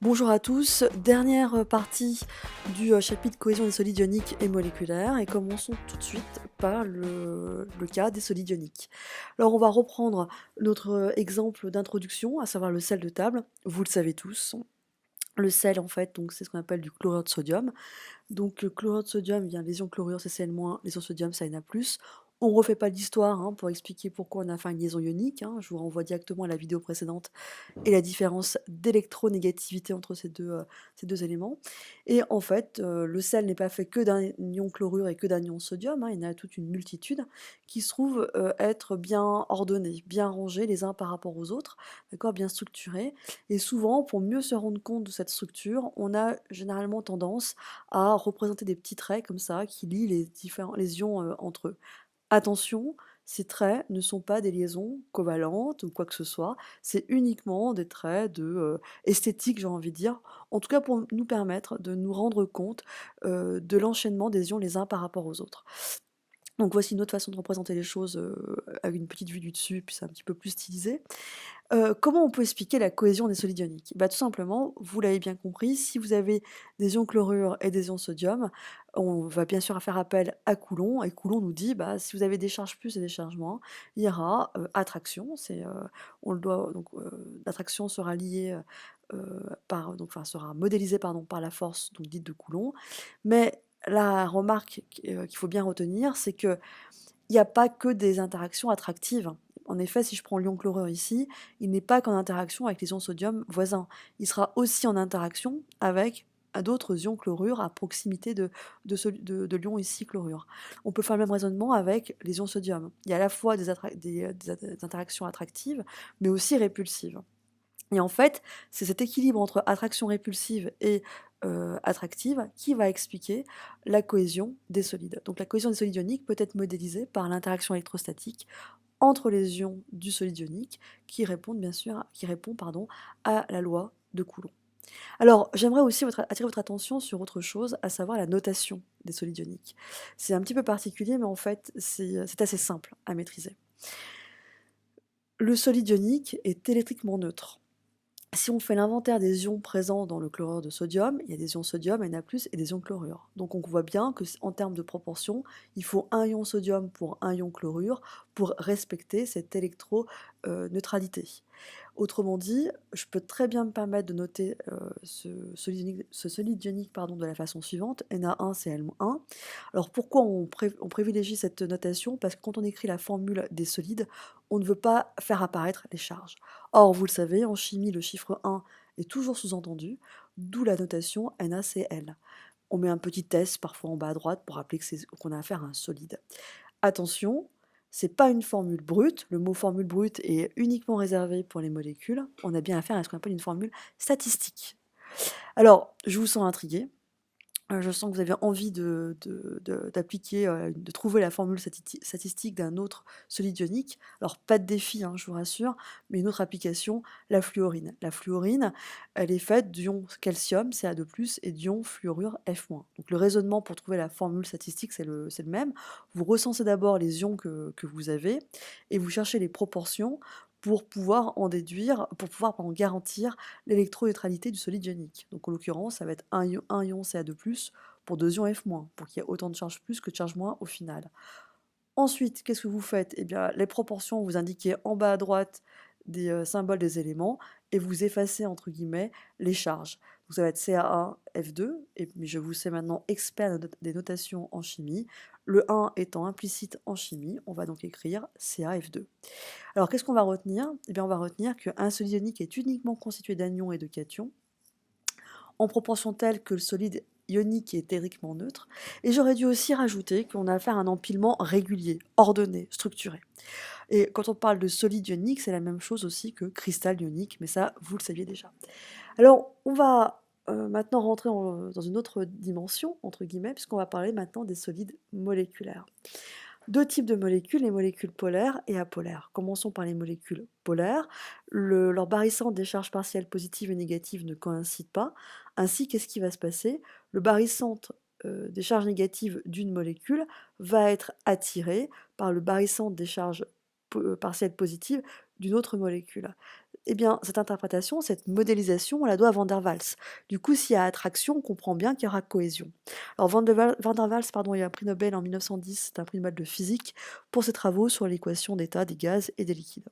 Bonjour à tous, dernière partie du chapitre cohésion des solides ioniques et moléculaires et commençons tout de suite par le cas des solides ioniques. Alors on va reprendre notre exemple d'introduction, à savoir le sel de table. Vous le savez tous, le sel en fait, donc c'est ce qu'on appelle du chlorure de sodium. Donc le chlorure de sodium vient lésion chlorure CCl-, lésion sodium ça Na+. On ne refait pas l'histoire pour expliquer pourquoi on a fait une liaison ionique, je vous renvoie directement à la vidéo précédente et la différence d'électronégativité entre ces deux éléments. Et en fait, le sel n'est pas fait que d'un ion chlorure et que d'un ion sodium, il y en a toute une multitude qui se trouvent être bien ordonnés, bien rangés les uns par rapport aux autres, d'accord, bien structurés. Et souvent, pour mieux se rendre compte de cette structure, on a généralement tendance à représenter des petits traits comme ça qui lient les ions entre eux. Attention, ces traits ne sont pas des liaisons covalentes ou quoi que ce soit, c'est uniquement des traits esthétiques, j'ai envie de dire, en tout cas pour nous permettre de nous rendre compte de l'enchaînement des ions les uns par rapport aux autres. Donc voici une autre façon de représenter les choses avec une petite vue du dessus, puis c'est un petit peu plus stylisé. Comment on peut expliquer la cohésion des solides ioniques? Bah, tout simplement, vous l'avez bien compris, si vous avez des ions chlorure et des ions sodium, on va bien sûr faire appel à Coulomb et Coulomb nous dit, bah, si vous avez des charges plus et des charges moins, il y aura, attraction, on le doit donc l'attraction sera liée, sera modélisée pardon, par la force donc dite de Coulomb. Mais la remarque qu'il faut bien retenir, c'est qu'il n'y a pas que des interactions attractives. En effet, si je prends l'ion chlorure ici, il n'est pas qu'en interaction avec les ions sodium voisins. Il sera aussi en interaction avec d'autres ions chlorure à proximité de l'ion ici chlorure. On peut faire le même raisonnement avec les ions sodium. Il y a à la fois des interactions attractives, mais aussi répulsives. Et en fait, c'est cet équilibre entre attraction répulsive et attractive qui va expliquer la cohésion des solides. Donc la cohésion des solides ioniques peut être modélisée par l'interaction électrostatique entre les ions du solide ionique qui répond pardon, à la loi de Coulomb. Alors, j'aimerais aussi attirer votre attention sur autre chose, à savoir la notation des solides ioniques. C'est un petit peu particulier, mais en fait, c'est assez simple à maîtriser. Le solide ionique est électriquement neutre. Si on fait l'inventaire des ions présents dans le chlorure de sodium, il y a des ions sodium, Na+, et des ions chlorure. Donc on voit bien que en termes de proportion, il faut un ion sodium pour un ion chlorure pour respecter cette électroneutralité. Autrement dit, je peux très bien me permettre de noter ce solide ionique de la façon suivante, Na1Cl-1. Alors pourquoi on privilégie cette notation? Parce que quand on écrit la formule des solides, on ne veut pas faire apparaître les charges. Or, vous le savez, en chimie, le chiffre 1 est toujours sous-entendu, d'où la notation NaCl. On met un petit S parfois en bas à droite pour rappeler qu'on a affaire à un solide. Attention, c'est pas une formule brute, le mot formule brute est uniquement réservé pour les molécules, on a bien affaire à ce qu'on appelle une formule statistique. Alors, je vous sens intrigué, je sens que vous avez envie d'appliquer, de trouver la formule statistique d'un autre solide ionique. Alors pas de défi, je vous rassure, mais une autre application, la fluorine. La fluorine, elle est faite d'ions calcium, Ca2+, et d'ions fluorure F-. Donc le raisonnement pour trouver la formule statistique, c'est le même. Vous recensez d'abord les ions que vous avez et vous cherchez les proportions pour pouvoir en déduire, pour pouvoir garantir l'électroneutralité du solide ionique. Donc en l'occurrence, ça va être un ion Ca2+, pour 2 ions F-, pour qu'il y ait autant de charge plus que de charge moins au final. Ensuite, qu'est-ce que vous faites? Eh bien, les proportions, vous indiquez en bas à droite des symboles des éléments et vous effacez entre guillemets les charges. Donc ça va être Ca1, F2, et puis je vous sais maintenant expert des notations en chimie. Le 1 étant implicite en chimie, on va donc écrire CaF2. Alors qu'est-ce qu'on va retenir? Eh bien, on va retenir qu'un solide ionique est uniquement constitué d'anions et de cations, en proportion telle que le solide ionique est théoriquement neutre. Et j'aurais dû aussi rajouter qu'on a affaire à un empilement régulier, ordonné, structuré. Et quand on parle de solide ionique, c'est la même chose aussi que cristal ionique, mais ça, vous le saviez déjà. Alors, on va maintenant rentrer dans une autre dimension, entre guillemets, puisqu'on va parler maintenant des solides moléculaires. Deux types de molécules, les molécules polaires et apolaires. Commençons par les molécules polaires. Leur barycentre des charges partielles positives et négatives ne coïncide pas. Ainsi, qu'est-ce qui va se passer? Le barycentre des charges négatives d'une molécule va être attiré par le barycentre des charges partielles positives d'une autre molécule. eh bien, cette interprétation, cette modélisation, on la doit à Van der Waals. Du coup, s'il y a attraction, on comprend bien qu'il y aura cohésion. Alors, Van der Waals, pardon, il y a un prix Nobel en 1910, c'est un prix Nobel de physique, pour ses travaux sur l'équation d'état des gaz et des liquides.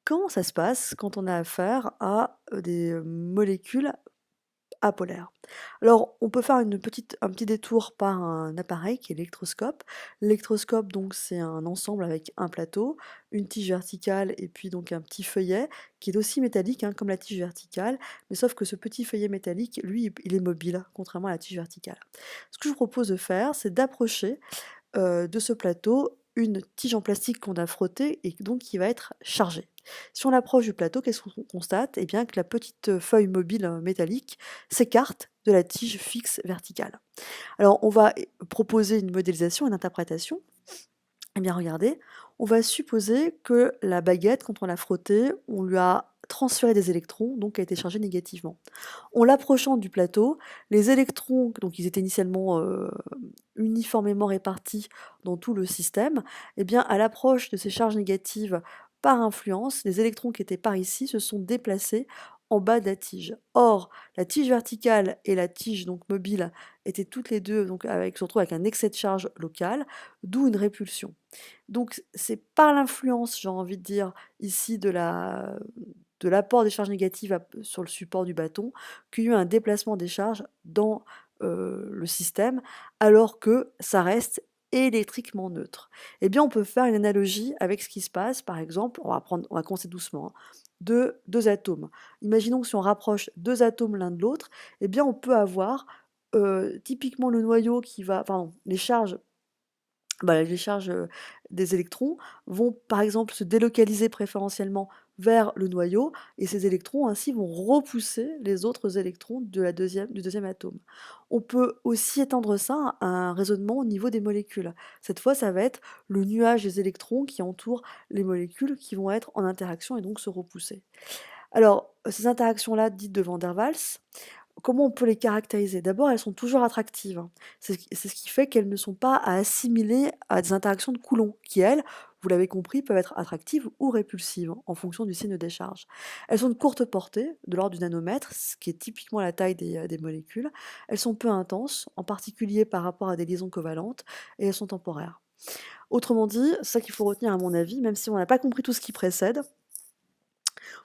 Comment ça se passe quand on a affaire à des molécules apolaires? Alors, on peut faire un petit détour par un appareil qui est l'électroscope. L'électroscope, donc, c'est un ensemble avec un plateau, une tige verticale et puis donc un petit feuillet qui est aussi métallique, hein, comme la tige verticale, mais sauf que ce petit feuillet métallique, lui, il est mobile, contrairement à la tige verticale. Ce que je vous propose de faire, c'est d'approcher de ce plateau une tige en plastique qu'on a frottée et donc qui va être chargée. Si on approche du plateau, qu'est-ce qu'on constate? Eh bien que la petite feuille mobile métallique s'écarte de la tige fixe verticale. Alors on va proposer une modélisation, une interprétation. Eh bien regardez, on va supposer que la baguette, quand on l'a frottée, on lui a transféré des électrons, donc a été chargée négativement. En l'approchant du plateau, les électrons, donc ils étaient initialement uniformément répartis dans tout le système, eh bien à l'approche de ces charges négatives par influence, les électrons qui étaient par ici se sont déplacés en bas de la tige. Or, la tige verticale et la tige donc mobile étaient toutes les deux donc se retrouvent avec un excès de charge local, d'où une répulsion. Donc c'est par l'influence, j'ai envie de dire, ici de l'apport des charges négatives sur le support du bâton, qu'il y a eu un déplacement des charges dans le système, alors que ça reste électriquement neutre. Eh bien, on peut faire une analogie avec ce qui se passe, par exemple, on va commencer doucement, hein, de deux atomes. Imaginons que si on rapproche deux atomes l'un de l'autre, eh bien, on peut avoir typiquement le noyau qui va, pardon, les charges des électrons vont par exemple se délocaliser préférentiellement vers le noyau et ces électrons ainsi vont repousser les autres électrons du deuxième atome. On peut aussi étendre ça à un raisonnement au niveau des molécules. Cette fois, ça va être le nuage des électrons qui entourent les molécules qui vont être en interaction et donc se repousser. Alors, ces interactions-là dites de Van der Waals, comment on peut les caractériser? D'abord, elles sont toujours attractives, hein. C'est ce qui fait qu'elles ne sont pas à assimiler à des interactions de Coulomb, qui elles, vous l'avez compris, peuvent être attractives ou répulsives, hein, en fonction du signe des charges. Elles sont de courte portée, de l'ordre du nanomètre, ce qui est typiquement la taille des molécules. Elles sont peu intenses, en particulier par rapport à des liaisons covalentes, et elles sont temporaires. Autrement dit, c'est ça qu'il faut retenir à mon avis, même si on n'a pas compris tout ce qui précède,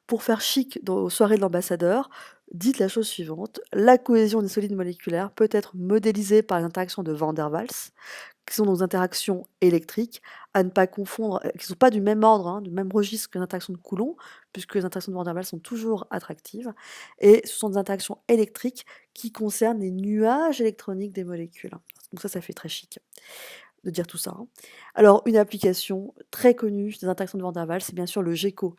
pour faire chic aux soirées de l'ambassadeur, dites la chose suivante: la cohésion des solides moléculaires peut être modélisée par les interactions de Van der Waals, qui sont des interactions électriques, à ne pas confondre, qui ne sont pas du même ordre, hein, du même registre que les interactions de Coulomb, puisque les interactions de Van der Waals sont toujours attractives, et ce sont des interactions électriques qui concernent les nuages électroniques des molécules. Donc ça fait très chic de dire tout ça, hein. Alors une application très connue des interactions de Van der Waals, c'est bien sûr le gecko.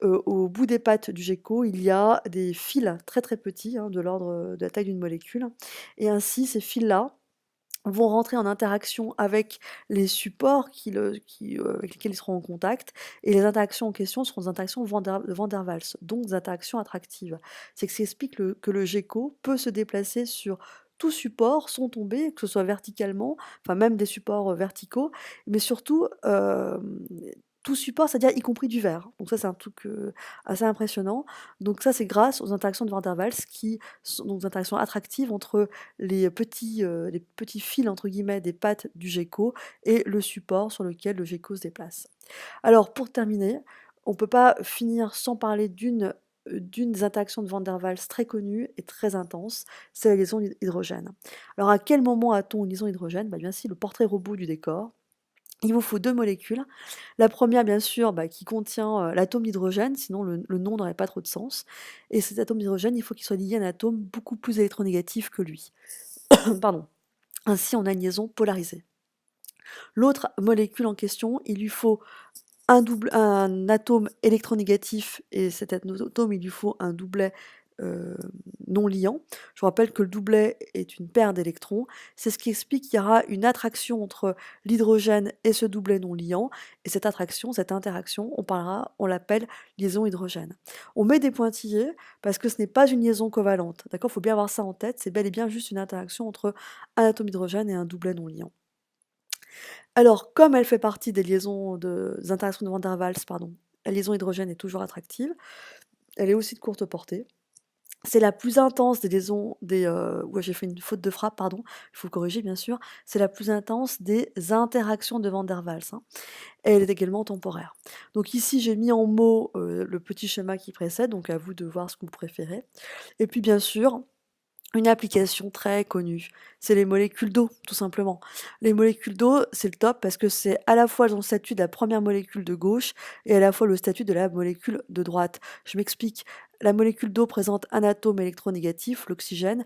Au bout des pattes du gecko, il y a des fils très, très petits, hein, de l'ordre, de la taille d'une molécule et ainsi ces fils-là vont rentrer en interaction avec les supports avec lesquels ils seront en contact et les interactions en question seront des interactions de Van der Waals, donc des interactions attractives. C'est ce qui explique que le gecko peut se déplacer sur tout support sans tomber, que ce soit verticalement, enfin même des supports, verticaux, mais surtout, tout support, c'est-à-dire y compris du verre. Donc ça, c'est un truc, assez impressionnant. Donc ça, c'est grâce aux interactions de Van der Waals qui sont donc des interactions attractives entre les petits «fils» entre guillemets des pattes du gecko et le support sur lequel le gecko se déplace. Alors pour terminer, on ne peut pas finir sans parler d'une des interactions de Van der Waals très connue et très intense, c'est la liaison hydrogène. Alors à quel moment a-t-on une liaison hydrogène? Bah, bien si le portrait robot du décor. Il vous faut 2 molécules. La première bien sûr, bah, qui contient, l'atome d'hydrogène, sinon le nom n'aurait pas trop de sens et cet atome d'hydrogène, il faut qu'il soit lié à un atome beaucoup plus électronégatif que lui. Pardon. Ainsi, on a une liaison polarisée. L'autre molécule en question, il lui faut un atome électronégatif et cet atome, il lui faut un doublet non liant. Je vous rappelle que le doublet est une paire d'électrons. C'est ce qui explique qu'il y aura une attraction entre l'hydrogène et ce doublet non liant. Et cette attraction, cette interaction, on l'appelle liaison hydrogène. On met des pointillés parce que ce n'est pas une liaison covalente. D'accord? Il faut bien avoir ça en tête. C'est bel et bien juste une interaction entre un atome d'hydrogène et un doublet non liant. Alors, comme elle fait partie des interactions de Van der Waals, pardon, la liaison hydrogène est toujours attractive. Elle est aussi de courte portée. C'est la plus intense des liaisons ouais, j'ai fait une faute de frappe, pardon, il faut corriger bien sûr. C'est la plus intense des interactions de Van der Waals, hein, et elle est également temporaire. Donc ici, j'ai mis en mots, le petit schéma qui précède, donc à vous de voir ce que vous préférez. Et puis bien sûr, une application très connue, c'est les molécules d'eau, tout simplement. Les molécules d'eau, c'est le top parce que c'est à la fois le statut de la première molécule de gauche et à la fois le statut de la molécule de droite. Je m'explique. La molécule d'eau présente un atome électronégatif, l'oxygène,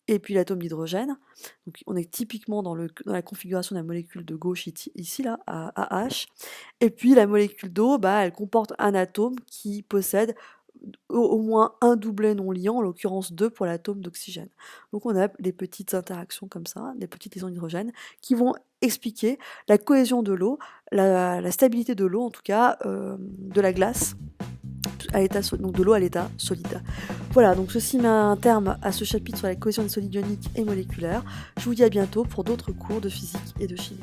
et puis l'atome d'hydrogène. Donc on est typiquement dans la configuration de la molécule de gauche ici, là, à H. Et puis la molécule d'eau, bah, elle comporte un atome qui possède au moins un doublet non liant, en l'occurrence 2 pour l'atome d'oxygène. Donc on a des petites interactions comme ça, des petites liaisons d'hydrogène, qui vont expliquer la cohésion de l'eau, la stabilité de l'eau en tout cas, de la glace, donc de l'eau à l'état solide. Voilà, donc ceci met un terme à ce chapitre sur la cohésion des solides ioniques et moléculaires. Je vous dis à bientôt pour d'autres cours de physique et de chimie.